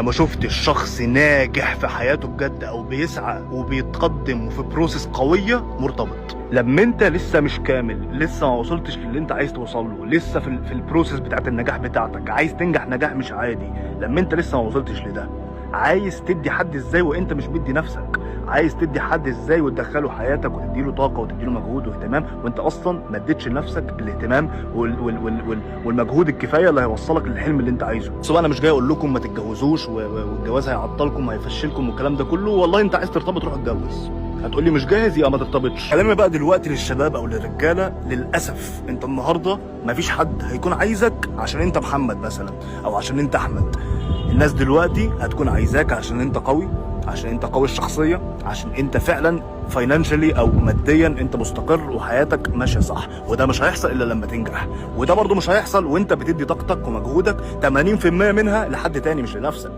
ما شفتش شخص ناجح في حياته بجد او بيسعى وبيتقدم وفي بروسيس قويه مرتبط. لما انت لسه مش كامل، لسه ما وصلتش للي انت عايز توصل له، لسه في البروسيس بتاعت النجاح بتاعتك، عايز تنجح نجاح مش عادي. لما انت لسه ما وصلتش لده، عايز تدي حد ازاي وانت مش مدي نفسك؟ عايز تدي حد ازاي وتدخله حياتك وتديله طاقه وتديله مجهود واهتمام وانت اصلا ما اديتش لنفسك الاهتمام والمجهود الكفايه اللي هيوصلك للحلم اللي انت عايزه. بس انا مش جاي اقول لكم ما تتجوزوش والجواز هيعطلكم هيفشلكم والكلام ده كله. والله انت عايز ترتبط روح اتجوز، هتقولي مش جاهز يبقى ما ترتبطش. كلامي بقى دلوقتي للشباب او للرجاله، للاسف انت النهارده مفيش حد هيكون عايزك عشان انت محمد مثلا او عشان انت احمد. الناس دلوقتي هتكون عايزاك عشان انت قوي، عشان انت قوي الشخصيه، عشان انت فعلا فاينانشالي او ماديا انت مستقر وحياتك ماشيه صح. وده مش هيحصل الا لما تنجح، وده برضو مش هيحصل وانت بتدي طاقتك ومجهودك 80% منها لحد تاني مش لنفسك.